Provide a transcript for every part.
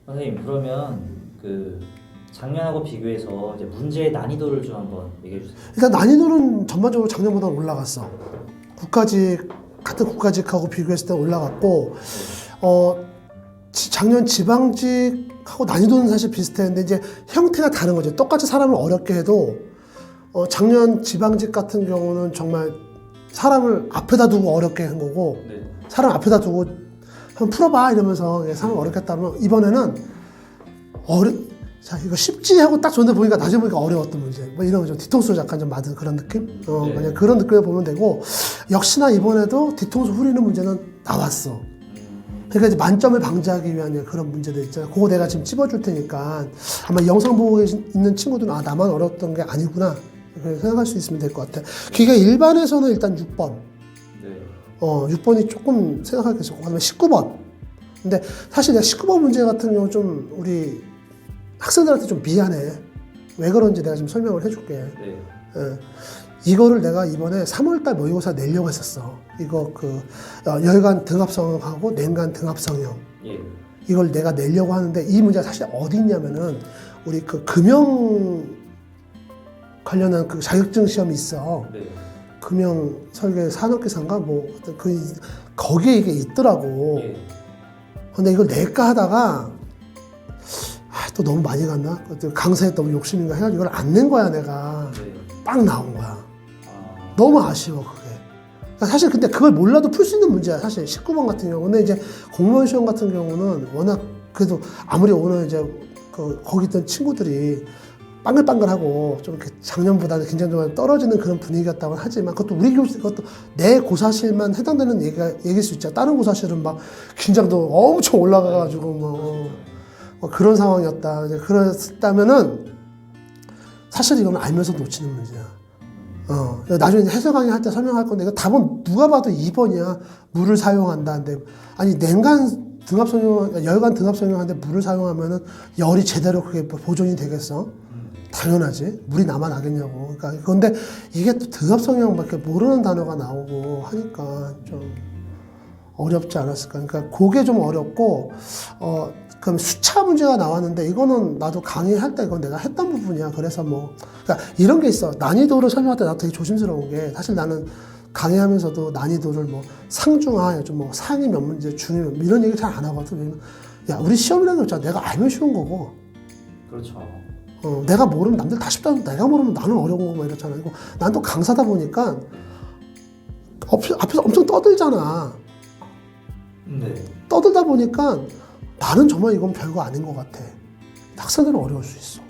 선생님 그러면 그 작년하고 비교해서 이제 문제의 난이도를 좀 한번 얘기해 주세요. 일단 난이도는 전반적으로 작년보다 올라갔어. 국가직 같은 국가직하고 비교했을 때 올라갔고 작년 지방직하고 난이도는 사실 비슷했는데 이제 형태가 다른 거죠. 똑같이 사람을 어렵게 해도 작년 지방직 같은 경우는 정말 사람을 앞에다 두고 어렵게 한 거고 네. 사람 앞에다 두고 한번 풀어봐 이러면서 사람을 어렵게 했다면 이번에는 자 이거 쉽지 하고 딱 줬는데 보니까 나중에 보니까 어려웠던 문제 뭐 이런 좀 뒤통수 약간 좀 맞은 그런 느낌? 네. 그냥 그런 느낌을 보면 되고 역시나 이번에도 뒤통수 후리는 문제는 나왔어. 그러니까 이제 만점을 방지하기 위한 그런 문제들 있잖아요. 그거 내가 지금 찝어줄 테니까 아마 영상 보고 있는 친구들은 아 나만 어려웠던 게 아니구나 생각할 수 있으면 될 것 같아. 그게 일반에서는 일단 6번. 네. 6번이 조금 생각할 게 있었고 그다음에 19번. 근데 사실 내가 19번 문제 같은 경우 좀 우리 학생들한테 좀 미안해. 왜 그런지 내가 좀 설명을 해줄게. 네. 이거를 내가 이번에 3월달 모의고사 내려고 했었어. 이거 열간 등합성형하고年간 등합성형. 예. 이걸 내가 내려고 하는데 이 문제가 사실 어디 있냐면은 우리 금융 관련한 자격증 시험이 있어. 네. 금융 설계 산업계산가 뭐 거기에 이게 있더라고. 예. 근데 이걸 낼까 하다가 또 너무 많이 갔나? 강사에 너무 욕심인가 해가지고 이걸 안 낸 거야 내가. 네. 빵 나온 거야. 아. 너무 아쉬워 그게. 그러니까 사실 근데 그걸 몰라도 풀 수 있는 문제야 사실 19번 같은 경우. 근데 이제 공무원 시험 같은 경우는 워낙 그래도 아무리 오늘 이제 거기 있던 친구들이 빵글빵글하고 좀 이렇게 작년보다는 긴장도가 떨어지는 그런 분위기였다고 하지만 그것도 우리 교실 그것도 내 고사실만 해당되는 얘기일 수 있죠. 다른 고사실은 막 긴장도 엄청 올라가가지고 뭐 그런 상황이었다. 이제 그랬다면은 사실 이건 알면서 놓치는 문제야. 나중에 해설 강의 할 때 설명할 건데 이거 답은 누가 봐도 2번이야. 물을 사용한다는데 아니 냉간 등합성형, 열간 등합성형한테 물을 사용하면은 열이 제대로 그게 보존이 되겠어? 당연하지. 물이 남아나겠냐고. 그러니까 그런데 이게 또 등합성형밖에 모르는 단어가 나오고 하니까 좀 어렵지 않았을까. 그러니까 그게 좀 어렵고 그럼 수차 문제가 나왔는데 이거는 나도 강의할 때 이건 내가 했던 부분이야. 그래서 그러니까 이런 게 있어. 난이도를 설명할 때 나도 되게 조심스러운 게 사실 나는 강의하면서도 난이도를 상중하, 좀 상위 몇 문제, 중위 몇 문제 이런 얘기 잘 안 하거든. 왜냐면 야 우리 시험이라는 게 있잖아. 내가 알면 쉬운 거고. 그렇죠. 내가 모르면 남들 다 쉽다고 내가 모르면 나는 어려운 거고 막 이렇잖아. 이거 난 또 강사다 보니까 앞에서 엄청 떠들잖아. 네. 떠들다 보니까 나는 정말 이건 별거 아닌 것 같아. 학생들은 어려울 수 있어.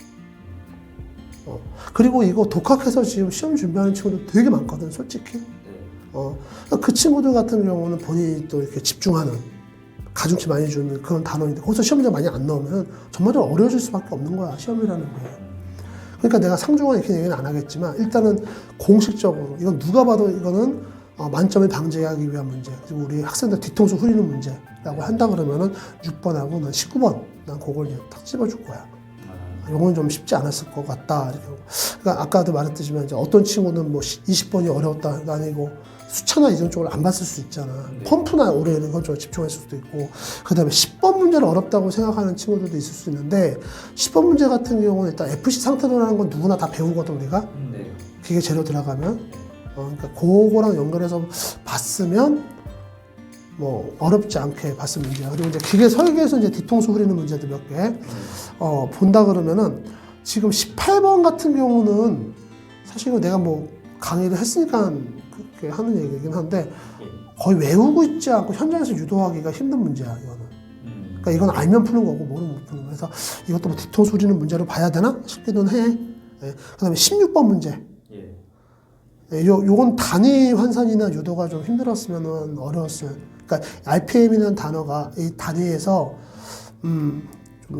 그리고 이거 독학해서 지금 시험 준비하는 친구들 되게 많거든, 솔직히. 네. 그 친구들 같은 경우는 본인이 또 이렇게 집중하는, 가중치 많이 주는 그런 단원인데, 거기서 시험 문제 많이 안 나오면 정말로 어려워질 수밖에 없는 거야, 시험이라는 게. 그러니까 내가 상중하 이렇게 얘기는 안 하겠지만, 일단은 공식적으로, 이건 누가 봐도 이거는 만점을 방지하기 위한 문제, 그리고 우리 학생들 뒤통수 후리는 문제라고 한다 그러면은 6번하고 난 19번, 난 그걸 이제 딱 집어줄 거야. 이건 좀 쉽지 않았을 것 같다. 이렇게. 그러니까 아까도 말했듯이만 이제 어떤 친구는 20번이 어려웠다 아니고 수차나 이런 쪽을 안 봤을 수 있잖아. 네. 펌프나 오래 이런 걸 집중했을 수도 있고. 그 다음에 10번 문제를 어렵다고 생각하는 친구들도 있을 수 있는데 10번 문제 같은 경우는 일단 FC 상태로라는 건 누구나 다 배우거든 우리가. 네. 기계 재료 들어가면. 그러니까 그거랑 연결해서 봤으면 어렵지 않게 봤으면 문제야. 그리고 이제 기계 설계에서 이제 뒤통수 후리는 문제들 몇 개. 본다 그러면은 지금 18번 같은 경우는 사실 이거 내가 강의를 했으니까 그렇게 하는 얘기긴 한데 거의 외우고 있지 않고 현장에서 유도하기가 힘든 문제야 이거는. 그러니까 이건 알면 푸는 거고 모르면 못 푸는 거. 그래서 이것도 뒤통수 후리는 문제로 봐야 되나 싶기는 해. 그다음에 16번 문제. 요건 단위 환산이나 유도가 좀 힘들었으면 어려웠어요. 그러니까 RPM이라는 단어가 이 단위에서 좀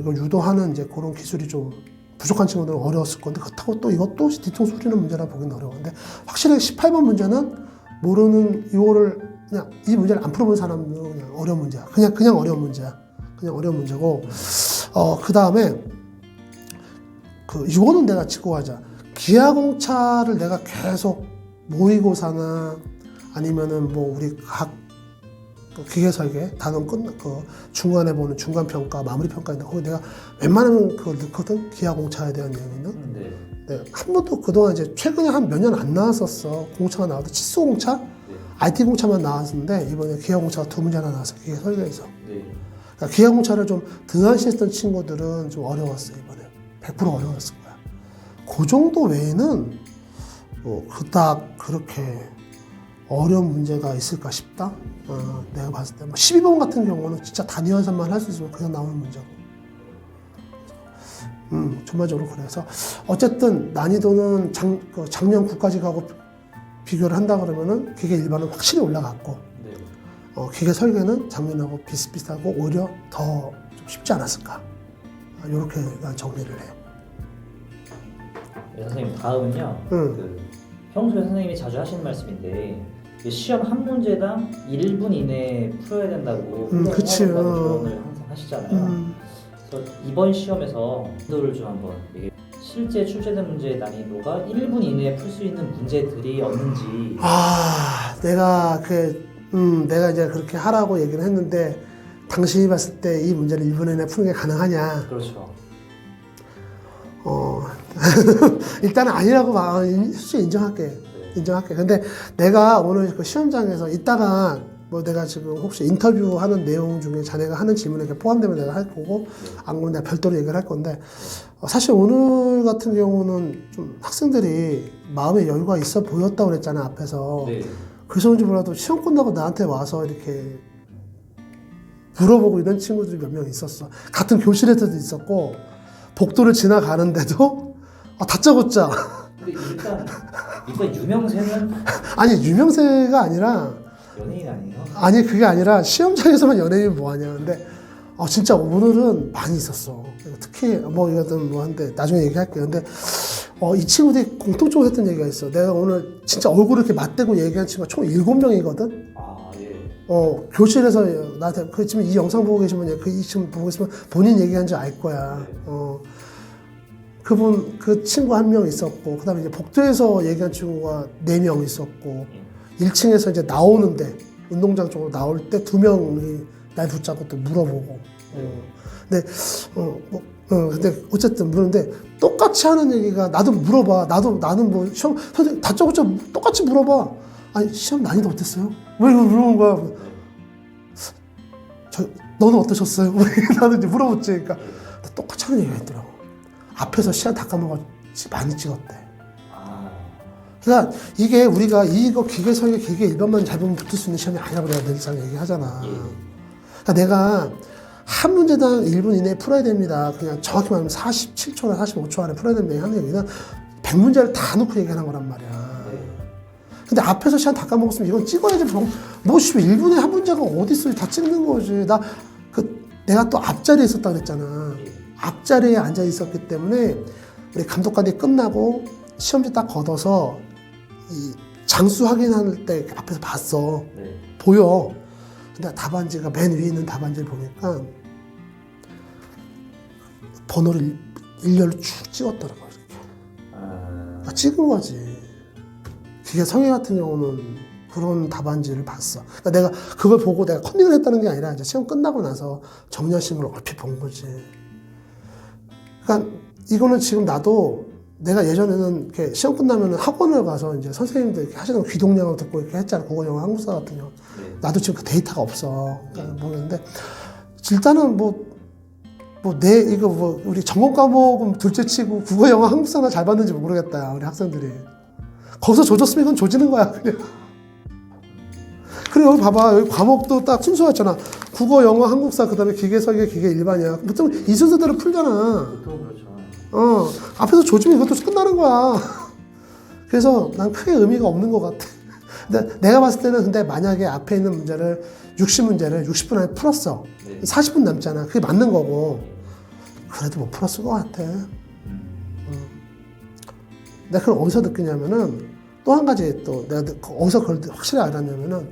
이거 유도하는 이제 그런 기술이 좀 부족한 친구들은 어려웠을 건데 그렇다고 또 이것도 뒤통수 후리는 문제라 보기는 어려운데 확실히 18번 문제는 모르는 이거를 그냥 이 문제를 안 풀어본 사람은 그냥 어려운 문제야. 그냥 어려운 문제야. 그냥 어려운 문제고 그 다음에 이거는 내가 짚고 가자. 기하공차를 내가 계속 모의고사나 아니면은 우리 각 그 기계 설계 단원 그 중간에 보는 중간 평가, 마무리 평가인데 거기 내가 웬만하면 그걸 넣거든. 기하공차에 대한 내용은. 네. 네, 한 번도 그동안 이제 최근에 한 몇 년 안 나왔었어. 공차가 나와도 칫솔공차, 네. IT 공차만 나왔는데 이번에 기하공차가 두 문제나 나왔어. 기계 설계에서. 네. 그러니까 기하공차를 좀 등한시했던 친구들은 좀 어려웠어 이번에. 100% 어려웠을 거야. 그 정도 외에는 뭐 그닥 그렇게 어려운 문제가 있을까 싶다. 내가 봤을 때 12번 같은 경우는 진짜 단위 환산만 할 수 있으면 그냥 나오는 문제고. 전반적으로 그래서 어쨌든 난이도는 작년 9까지 가고 비교를 한다 그러면은 기계 일반은 확실히 올라갔고 네. 기계 설계는 작년하고 비슷비슷하고 오히려 더 좀 쉽지 않았을까. 이렇게 난 정리를 해요. 네, 선생님 다음은요. 응. 그 평소에 선생님이 자주 하시는 말씀인데 이 시험 한 문제당 1분 이내에 풀어야 된다고 그치. 조언을 항상 하시잖아요. 그래서 이번 시험에서 난이도를 좀 한번 얘기해. 실제 출제된 문제의 난이도가 1분 이내에 풀 수 있는 문제들이 없는지. 내가 이제 그렇게 하라고 얘기를 했는데 당신이 봤을 때 이 문제를 1분 이내에 푸는 게 가능하냐? 그렇죠. 일단은 아니라고 솔직히 인정할게. 인정할게. 근데 내가 오늘 그 시험장에서 이따가 뭐 내가 지금 혹시 인터뷰하는 내용 중에 자네가 하는 질문에 포함되면 내가 할 거고 안 그러면 내가 별도로 얘기를 할 건데 사실 오늘 같은 경우는 좀 학생들이 마음의 여유가 있어 보였다고 그랬잖아 앞에서. 네. 그래서 그런지 몰라도 시험 끝나고 나한테 와서 이렇게 물어보고 이런 친구들이 몇 명 있었어. 같은 교실에서도 있었고 복도를 지나가는데도 다짜고짜. 근데 일단 유명세는 아니 유명세가 아니라 연예인 아니에요? 아니 그게 아니라 시험장에서만 연예인이 뭐하냐. 근데 진짜 오늘은 많이 있었어. 특히 뭐 이거든 뭐 한데 나중에 얘기할게요. 근데 이 친구들이 공통적으로 했던 얘기가 있어. 내가 오늘 진짜 얼굴을 이렇게 맞대고 얘기한 친구가 총 7명이거든. 아 예. 교실에서 나한테 그 지금 이 영상 보고 계시면 이 지금 보고 있으면 본인 얘기한 줄 알 거야. 그 친구 한 명 있었고, 그 다음에 이제 복도에서 얘기한 친구가 4명 있었고, 1층에서 이제 나오는데, 운동장 쪽으로 나올 때 2명이 날 붙잡고 또 물어보고. 근데 어쨌든 물었는데, 똑같이 하는 얘기가, 나도 물어봐. 나는 뭐, 시험, 선생님, 다짜고짜 똑같이 물어봐. 아니, 시험 난이도 어땠어요? 왜 이거 물어보는 거야? 너는 어떠셨어요? 나는 이제 물어봤지. 그러니까, 똑같이 하는 얘기가 있더라고. 앞에서 시간 다 까먹었지 많이 찍었대. 그러니까 이게 우리가 이거 기계 설계 기계 일반만 잘 보면 붙을 수 있는 시험이 아니라고 내가 늘상 얘기하잖아. 그러니까 내가 한 문제당 1분 이내에 풀어야 됩니다. 그냥 정확히 말하면 47초나 45초 안에 풀어야 됩니다. 하는 얘기는 100문제를 다 놓고 얘기하는 거란 말이야. 근데 앞에서 시간 다 까먹었으면 이건 찍어야지. 뭐 1분에 한 문제가 어디 있어요? 다 찍는 거지. 내가 또 앞자리에 있었다 그랬잖아. 앞자리에 앉아 있었기 때문에 우리 감독관이 끝나고 시험지 딱 걷어서 이 장수 확인할 때 앞에서 봤어. 네. 보여. 근데 답안지가 맨 위에 있는 답안지를 보니까 번호를 일렬로 쭉 찍었더라고. 이렇게. 찍은 거지. 기계 성의 같은 경우는 그런 답안지를 봤어. 그러니까 내가 그걸 보고 내가 컨닝을 했다는 게 아니라 이제 시험 끝나고 나서 정리하신 걸 얼핏 본 거지. 그러니까 이거는 지금 나도 내가 예전에는 이렇게 시험 끝나면 학원을 가서 이제 선생님들 이렇게 하시는 귀동량을 듣고 이렇게 했잖아. 국어, 영어, 한국사 같은 경우. 나도 지금 그 데이터가 없어. 그러니까 모르겠는데 일단은 우리 전공 과목은 둘째 치고 국어, 영어, 한국사나 잘 봤는지 모르겠다. 우리 학생들이. 거기서 조졌으면 이건 조지는 거야, 그냥. 그래, 여기 봐봐. 여기 과목도 딱 순서였잖아. 국어, 영어, 한국사, 그 다음에 기계, 설계, 기계, 일반이야. 보통 이 순서대로 풀잖아. 보통 그렇죠. 앞에서 조지면 이것도 끝나는 거야. 그래서 난 크게 의미가 없는 것 같아. 근데 내가 봤을 때는 근데 만약에 앞에 있는 문제를 60문제를 60분 안에 풀었어. 40분 남잖아. 그게 맞는 거고. 그래도 못 풀었을 것 같아. 내가 그걸 어디서 느끼냐면은 또 한 가지 또 내가 어디서 그걸 확실히 알았냐면은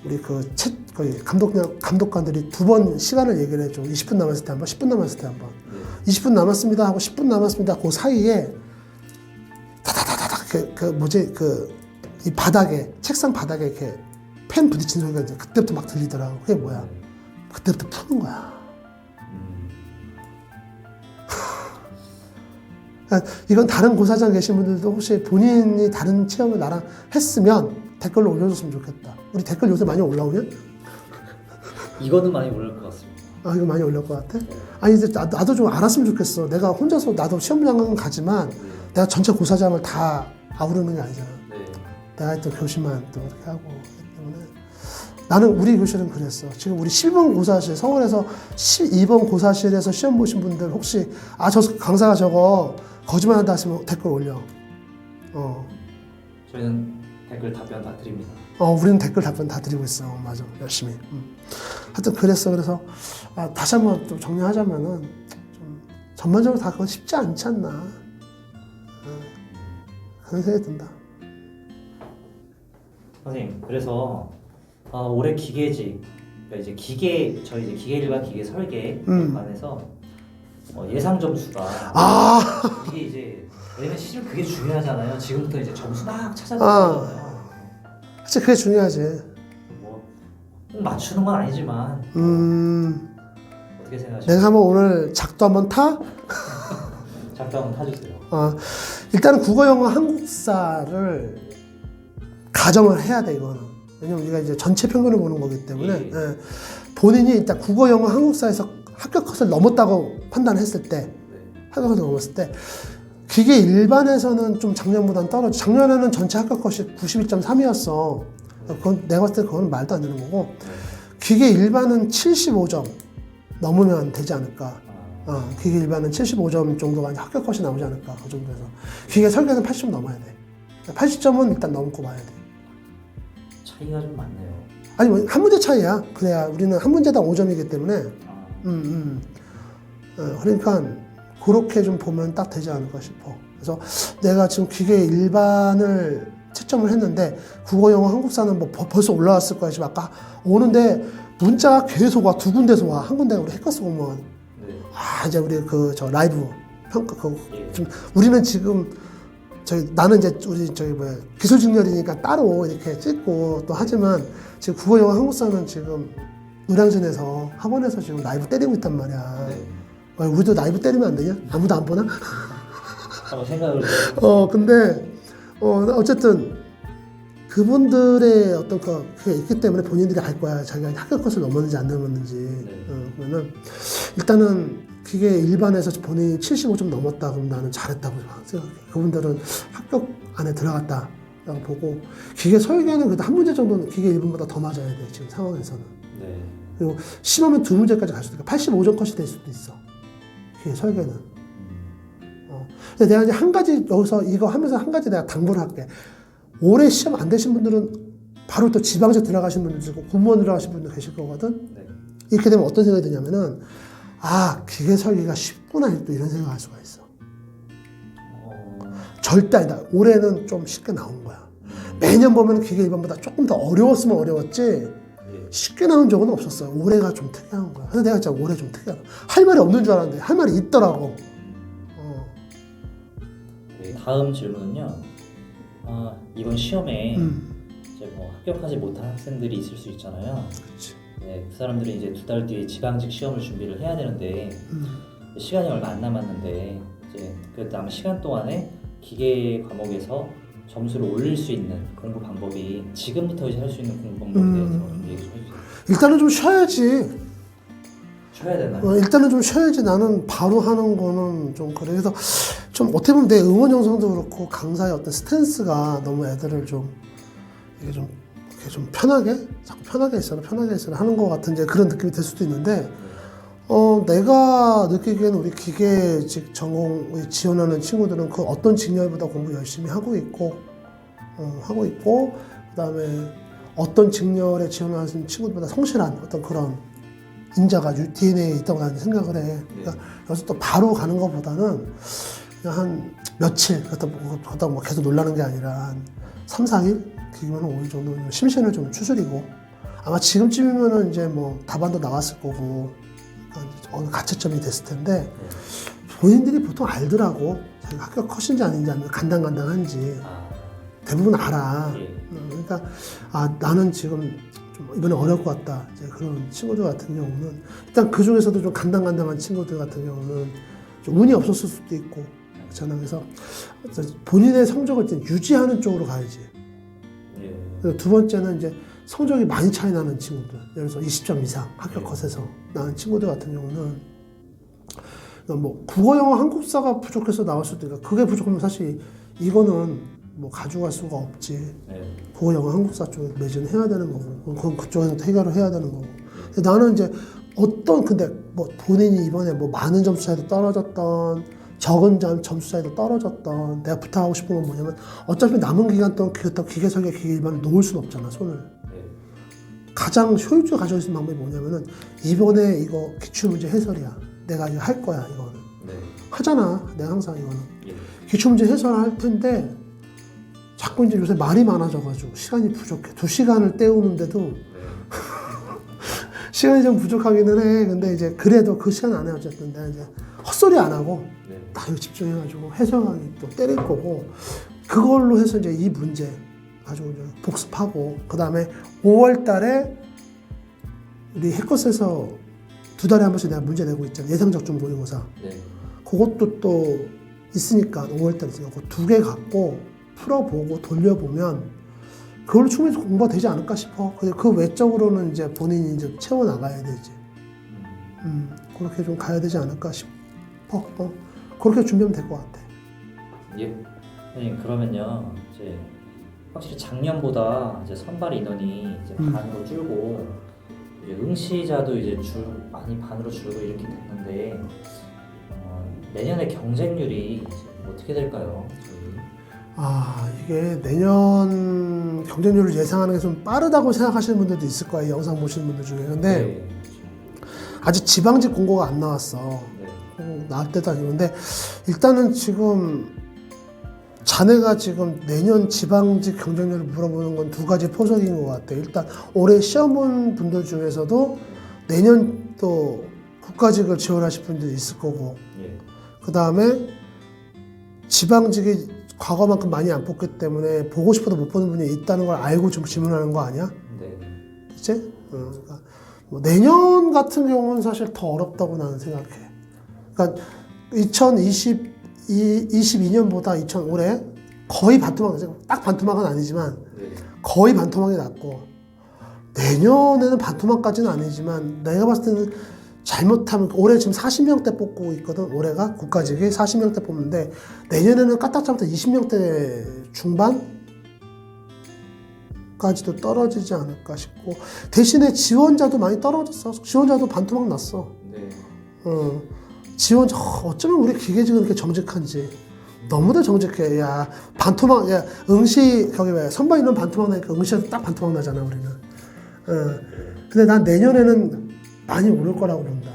우리 거의 감독관들이 2번 시간을 얘기를 해줘. 20분 남았을 때 한 번, 10분 남았을 때 한 번. 20분 남았습니다 하고 10분 남았습니다. 그 사이에 다다다다닥 이 바닥에 책상 바닥에 이렇게 펜 부딪히는 소리가 이제 그때부터 막 들리더라고. 그게 뭐야? 그때부터 푸는 거야. 이건 다른 고사장 계신 분들도 혹시 본인이 다른 체험을 나랑 했으면 댓글로 올려줬으면 좋겠다. 우리 댓글 요새 많이 올라오냐? 이거는 많이 올릴 것 같습니다. 아, 이거 많이 올릴 것 같아? 아니, 이제 나도 좀 알았으면 좋겠어. 내가 혼자서 나도 시험장은 가지만 내가 전체 고사장을 다 아우르는 게 아니잖아. 내가 했던 교실만 또 이렇게 하고 그렇기 때문에 나는 우리 교실은 그랬어. 지금 우리 12번 고사실, 서울에서 12번 고사실에서 시험 보신 분들 혹시 저 강사가 저거 거짓말한다 하시면 댓글 올려. 저희는 댓글 답변 다 드립니다. 우리는 댓글 답변 다 드리고 있어. 맞아, 열심히. 하여튼 그랬어. 그래서 다시 한번 또 정리하자면은 좀 전반적으로 다 그건 쉽지 않지 않나. 그런 생각이 든다. 선생님, 그래서 올해 기계직, 그러니까 이제 저희 이제 기계 일반 기계 설계 관해서 예상 점수가 이게 이제 왜냐면 실은 그게 중요하잖아요. 지금부터 이제 점수 막 찾아내잖아요. 그치, 그게 중요하지. 뭐 꼭 맞추는 건 아니지만 어떻게 생각하세요? 내가 한번 오늘 작도 한번 타? 작도 한번 타주세요. 일단은 국어, 영어, 한국사를 가정을 해야 돼, 이거는. 왜냐면 우리가 이제 전체 평균을 보는 거기 때문에 본인이 일단 국어, 영어, 한국사에서 합격 컷을 넘었다고 판단했을 때, 합격 컷을 넘었을 때 기계 일반에서는 좀 작년보다는 떨어져. 작년에는 전체 합격 컷이 91.3이었어. 그건 내가 봤을 때 그건 말도 안 되는 거고, 기계 일반은 75점 넘으면 되지 않을까. 기계 일반은 75점 정도가 이제 합격 컷이 나오지 않을까. 그 정도에서. 기계 설계는 80점 넘어야 돼. 80점은 일단 넘고 봐야 돼. 차이가 좀 많네요. 아니, 뭐 한 문제 차이야. 그래야 우리는 한 문제당 5점이기 때문에. 그러니까 그렇게 좀 보면 딱 되지 않을까 싶어. 그래서 내가 지금 기계 일반을 채점을 했는데 국어, 영어, 한국사는 뭐 벌써 올라왔을 거야. 지금 아까 오는데 문자가 계속 와. 두 군데서 와. 한 군데 우리 해커스 공무원. 이제 우리 저 라이브 평가 좀 우리는 지금 나는 이제 우리 기술 직렬이니까 따로 이렇게 찍고 또 하지만 지금 국어, 영어, 한국사는 지금 노량진에서 학원에서 지금 라이브 때리고 있단 말이야. 우리도 라이브 때리면 안 되냐? 아무도 안 보나? 생각을. 근데 어쨌든 그분들의 어떤 그게 있기 때문에 본인들이 알 거야. 자기가 합격 컷을 넘었는지 안 넘었는지. 그러면은 일단은 기계 일반에서 본인이 75점 넘었다 그러면 나는 잘했다고 생각해. 그분들은 합격 안에 들어갔다라고 보고, 기계 설계는 그래도 한 문제 정도는 기계 일반보다 더 맞아야 돼 지금 상황에서는. 그리고 심하면 두 문제까지 갈 수도 있고 85점 컷이 될 수도 있어. 기계 설계는. 근데 내가 이제 한 가지 여기서 이거 하면서 한 가지 내가 당부를 할게. 올해 시험 안 되신 분들은 바로 또 지방직 들어가신 분들도 있고 공무원 들어가신 분도 계실 거거든. 이렇게 되면 어떤 생각이 드냐면은 기계 설계가 쉽구나 또 이런 생각을 할 수가 있어. 절대 아니다. 올해는 좀 쉽게 나온 거야. 매년 보면 기계 일반보다 조금 더 어려웠으면 어려웠지 쉽게 나온 적은 없었어요. 올해가 좀 특이한 거야. 그래서 내가 진짜 올해 좀 특이하다. 할 말이 없는 줄 알았는데 할 말이 있더라고. 다음 질문은요. 이번 시험에 이제 뭐 합격하지 못한 학생들이 있을 수 있잖아요. 그렇지. 그 사람들이 이제 2달 뒤에 지방직 시험을 준비를 해야 되는데 시간이 얼마 안 남았는데 이제 그 남은 시간 동안에 기계 과목에서 점수를 올릴 수 있는 공부 방법이 지금부터 이제 할 수 있는 공부 방법에 대해서 좀 얘기 좀 해주세요. 일단은 좀 쉬어야지. 쉬어야 되나요? 일단은 좀 쉬어야지. 나는 바로 하는 거는 좀 그래. 그래서 좀 어떻게 보면 내 응원 영상도 그렇고 강사의 어떤 스탠스가 너무 애들을 좀 이게 좀 편하게 자꾸 편하게 있어라 하는 것 같은 이제 그런 느낌이 들 수도 있는데 내가 느끼기에는 우리 기계직 전공 지원하는 친구들은 그 어떤 직렬보다 공부 열심히 하고 있고 그다음에 어떤 직렬에 지원하는 친구들보다 성실한 어떤 그런 인자가 DNA에 있다고 나는 생각을 해. 그러니까 여기서 또 바로 가는 것보다는 그냥 한 며칠 그러다 뭐 계속 놀라는 게 아니라 한 3, 4일 길면 5일 정도 심신을 좀 추스리고 아마 지금쯤이면은 이제 뭐 답안도 나왔을 거고 어느 가채점이 됐을 텐데 본인들이 보통 알더라고. 자기가 합격 컷인지 아닌지 아니면 간당간당한지 대부분 알아. 예. 그러니까 나는 지금 좀 이번에 어려울 것 같다. 이제 그런 친구들 같은 경우는 일단 그 중에서도 좀 간당간당한 친구들 같은 경우는 좀 운이 없었을 수도 있고 그렇잖아. 그래서 본인의 성적을 일단 유지하는 쪽으로 가야지. 예. 그리고 두 번째는 이제 성적이 많이 차이 나는 친구들, 예를 들어서 20점 이상 합격 컷에서 나는 친구들 같은 경우는 뭐 국어, 영어, 한국사가 부족해서 나올 수도 있고 그게 부족하면 사실 이거는 뭐 가져갈 수가 없지. 예. 국어, 영어, 한국사 쪽에 매진해야 되는 거고 그건 그쪽에서 해결을 해야 되는 거고. 근데 나는 이제 근데 뭐 본인이 이번에 뭐 많은 점수 차이도 떨어졌던 적은 점수 차이도 떨어졌던 내가 부탁하고 싶은 건 뭐냐면 어차피 남은 기간 동안 기계설계 기계 일반을 놓을 수는 없잖아 손을. 예. 가장 효율적으로 가져올 수 있는 방법이 뭐냐면은 이번에 이거 기출문제 해설이야. 내가 이거 할 거야 이거는. 네. 하잖아. 내가 항상 이거는. 예. 기출문제 해설을 할 텐데 자꾸 이제 요새 말이 많아져가지고 시간이 부족해. 2시간을 때우는데도 네. 시간이 좀 부족하기는 해. 근데 이제 그래도 그 시간 안에 어쨌든 내가 이제 헛소리 안 하고 네. 딱 여기 집중해가지고 해설하기 또 때릴 거고 그걸로 해서 이제 이 문제 가지고 이제 복습하고 그 다음에 5월 달에 우리 해커스에서 2달에 한 번씩 내가 문제 내고 있잖아. 예상적중 모의고사. 네. 그것도 또 있으니까 5월 달에 있으니까 그 2개 갖고 풀어보고 돌려보면 그걸로 충분히 공부가 되지 않을까 싶어. 그 외적으로는 이제 본인이 이제 채워나가야 되지. 그렇게 좀 가야 되지 않을까 싶어. 그렇게 준비하면 될 것 같아. 예. 선생님 그러면요 이제 확실히 작년보다 이제 선발 인원이 이제 반으로 줄고 이제 응시자도 이제 많이 반으로 줄고 이렇게 됐는데 내년에 경쟁률이 어떻게 될까요? 저희? 이게 내년 경쟁률을 예상하는 게 좀 빠르다고 생각하시는 분들도 있을 거예요. 영상 보시는 분들 중에. 근데 네. 아직 지방직 공고가 안 나왔어. 네. 나올 때도 아니고. 근데 일단은 지금 자네가 지금 내년 지방직 경쟁률을 물어보는 건 2가지 포석인 것 같아. 일단 올해 시험 본 분들 중에서도 내년 또 국가직을 지원하실 분들이 있을 거고 예. 그 다음에 지방직이 과거만큼 많이 안 뽑기 때문에 보고 싶어도 못 보는 분이 있다는 걸 알고 지금 질문하는 거 아니야? 네. 그치? 그러니까 뭐 내년 같은 경우는 사실 더 어렵다고 나는 생각해. 그러니까 2022년보다 올해 거의 반토막, 딱 반토막은 아니지만 네. 거의 반토막이 났고 내년에는 반토막까지는 아니지만 내가 봤을 때는 잘못하면 올해 지금 40명대 뽑고 있거든. 올해가 국가직이 40명대 뽑는데 내년에는 까딱 잡을 때 20명대 중반까지도 떨어지지 않을까 싶고 대신에 지원자도 많이 떨어졌어. 지원자도 반토막 났어. 네. 지원자 어쩌면 우리 기계직은 이렇게 정직한지 너무도 정직해. 야 반토막 야 응시 거기 왜 선발 인원 반토막 나니까 응시에도 딱 반토막 나잖아 우리는. 근데 난 내년에는 많이 오를 거라고 본다.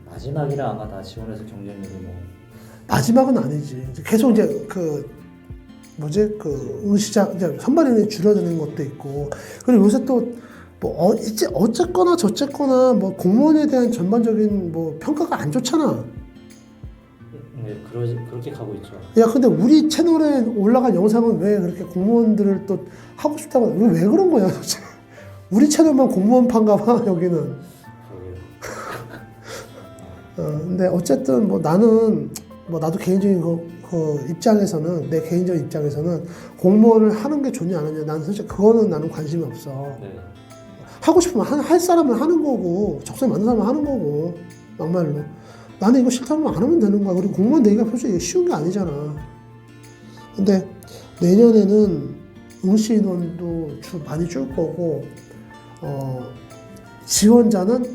마지막이라 아마 다 지원해서 경쟁률이 뭐 마지막은 아니지. 계속 이제 응시자 이제 선발 인원이 줄어드는 것도 있고 그리고 요새 또 뭐 이제 어쨌거나 저쨌거나 뭐 공무원에 대한 전반적인 뭐 평가가 안 좋잖아. 네, 그렇게 가고 있죠. 야, 근데 우리 채널에 올라간 영상은 왜 그렇게 공무원들을 또 하고 싶다고, 왜 그런 거야, 도대체? 우리 채널만 공무원판가 봐, 여기는. 근데 어쨌든 뭐 나도 개인적인 그 입장에서는, 내 개인적인 입장에서는 공무원을 하는 게 좋냐, 안 하냐, 나는 사실 그거는 나는 관심이 없어. 네. 하고 싶으면 할 사람은 하는 거고, 적성에 맞는 사람은 하는 거고, 막말로. 나는 이거 싫다면 안 하면 되는 거야. 그리고 공무원 되기가 솔직히 쉬운 게 아니잖아. 근데 내년에는 응시 인원도 많이 줄 거고, 지원자는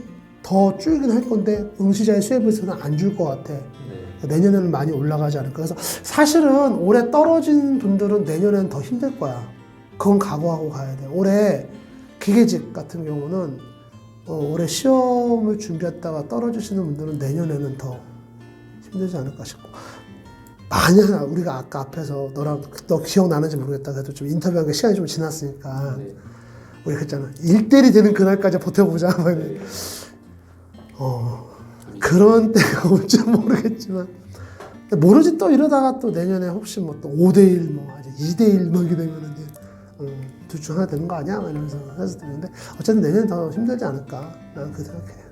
더 줄긴 할 건데, 응시자의 수에 비해서는 안 줄 것 같아. 네. 내년에는 많이 올라가지 않을까. 그래서 사실은 올해 떨어진 분들은 내년에는 더 힘들 거야. 그건 각오하고 가야 돼. 올해 기계직 같은 경우는 올해 시험을 준비했다가 떨어지시는 분들은 내년에는 더 힘들지 않을까 싶고 만약 우리가 아까 앞에서 너 기억나는지 모르겠다 그래도 좀 인터뷰한 게 시간이 좀 지났으니까 네. 우리 그랬잖아 1대1이 되는 그날까지 버텨보자 네. 그런 때가 올지 모르겠지만 모르지 또 이러다가 또 내년에 혹시 뭐 또 5대1 뭐 아직 2대1 뭐 이렇게 되면 이제 둘 중 하나 되는 거 아니야? 막 이러면서 해서 되는데 어쨌든 내년에 더 힘들지 않을까 나는 그렇게 생각해.